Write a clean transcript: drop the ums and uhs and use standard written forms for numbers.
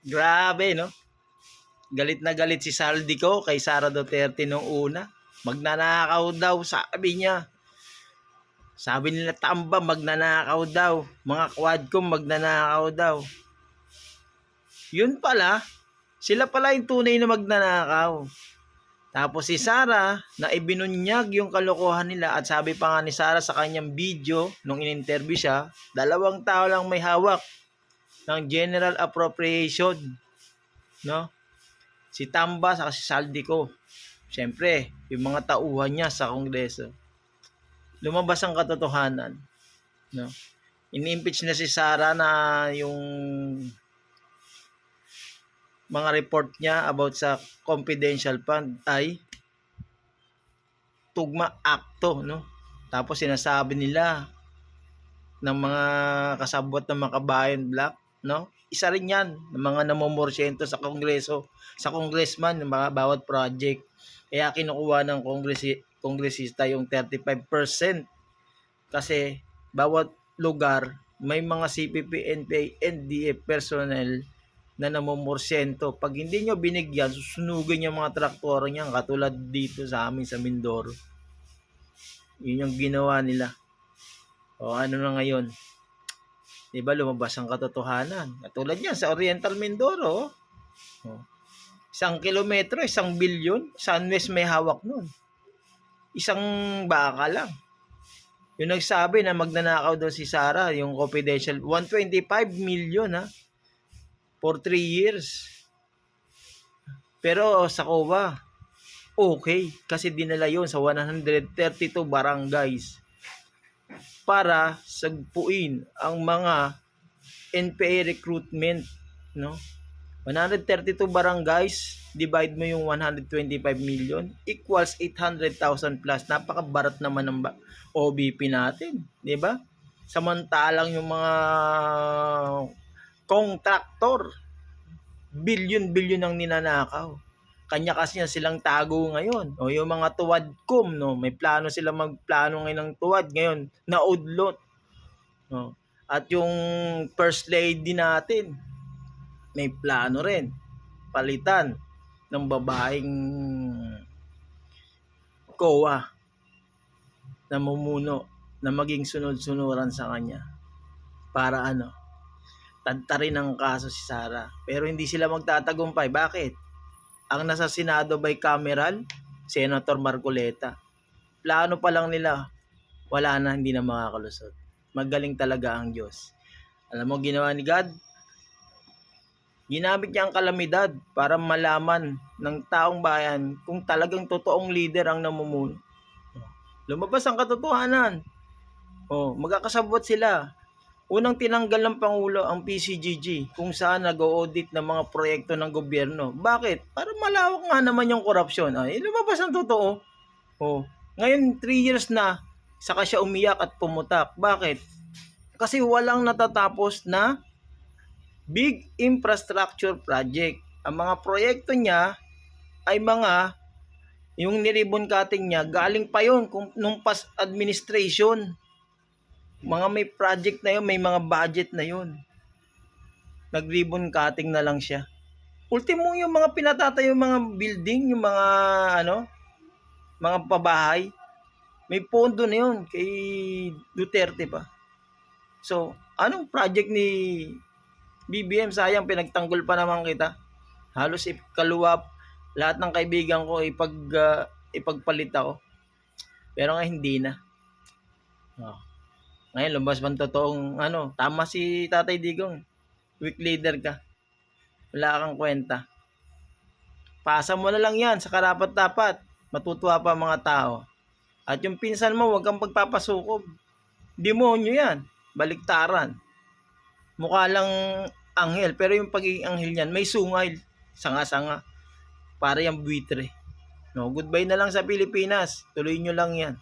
Grabe, no? Galit na galit si Saldico kay Sara Duterte nung una. Magnanakaw daw, sabi niya. Sabi nila Tamba, magnanakaw daw. Mga Quadcom, magnanakaw daw. Yun pala, sila pala yung tunay na magnanakaw. Tapos si Sara, na ibinunyag yung kalokohan nila at sabi pa nga ni Sara sa kanyang video, nung in-interview siya, 2 tao lang may hawak ng General Appropriation. No? Si Tamba sa si Saldico. Siyempre, yung mga tauhan niya sa Kongreso. Lumabas ang katotohanan. No? In-impeach na si Sara na yung mga report niya about sa confidential fund ay tugma akto, no? Tapos sinasabi nila ng mga kasabwat ng mga kabayan black, no? Isa rin 'yan ng mga namomorsyento sa Kongreso, sa congressman ng mga bawat project. Kaya kinukuha ng kongresista yung 35% kasi bawat lugar may mga CPP, NPA, NDF personnel na namomorsyento. Pag hindi nyo binigyan, susunugin yung mga traktor niyan katulad dito sa amin sa Mindoro. Yun yung ginawa nila. O ano na ngayon? Diba lumabas ang katotohanan? Katulad yan sa Oriental Mindoro. O, 1 kilometro, 1 bilyon. Sunwest may hawak nun. Isang baka lang. Yung nagsabi na magnanakaw daw si Sara, yung confidential, 125 million ha. For 3 years. Pero sa COA, okay. Kasi dinala yon sa 132 barangays para sagpuin ang mga NPA recruitment. No? 132 barangays, divide mo yung 125 million, equals 800,000 plus. Napakabarat naman ng OBP natin. Diba? Samantalang yung mga kontraktor, bilyon-bilyon ang ninanakaw. Kanya kasi silang tago ngayon. O yung mga tuwadcom, no, may plano sila magplano ngayon ng tuwad, ngayon naudlot. No. At yung first lady natin, may plano rin palitan ng babaeng COA na mumuno na maging sunod-sunuran sa kanya para ano, tadtarin ang kaso si Sara. Pero hindi sila magtatagumpay. Bakit? Ang nasa Senado bicameral, Senator Marcoleta. Plano pa lang nila, wala na, hindi na makakalusot. Magaling talaga ang Diyos. Alam mo ginawa ni God? Ginamit niya ang kalamidad para malaman ng taong bayan kung talagang totoong leader ang namumuno. Lumabas ang katotohanan. Magkakasabwat sila. Unang tinanggal ng Pangulo ang PCGG kung saan nag-audit ng mga proyekto ng gobyerno. Bakit? Para malawak nga naman yung korupsyon. Lumabas ang totoo. Ngayon 3 years na, saka siya umiyak at pumutak. Bakit? Kasi walang natatapos na big infrastructure project. Ang mga proyekto niya ay mga, yung niribon cutting niya, galing pa yun nung past administration. Mga may project na yun, may mga budget na yun. Nag-ribbon cutting na lang siya. Ultimo yung mga pinatatayo, mga building, yung mga mga pabahay, may pondo na yun kay Duterte pa. So, anong project ni BBM? Sayang, pinagtanggol pa naman kita. Halos ikaluwa, lahat ng kaibigan ko ipagpalit ako. Pero nga hindi na. Ngayon, lumabas man totoong tama si Tatay Digong. Weak leader ka. Wala kang kwenta. Pasa mo na lang yan sa karapat-dapat. Matutuwa pa mga tao. At yung pinsan mo, huwag kang pagpapasukob. Demonyo yan. Baliktaran. Mukha lang anghel, pero yung pagiging anghel niyan, may sungay. Sanga-sanga. Para yung buitre. Goodbye na lang sa Pilipinas. Tuloy nyo lang yan.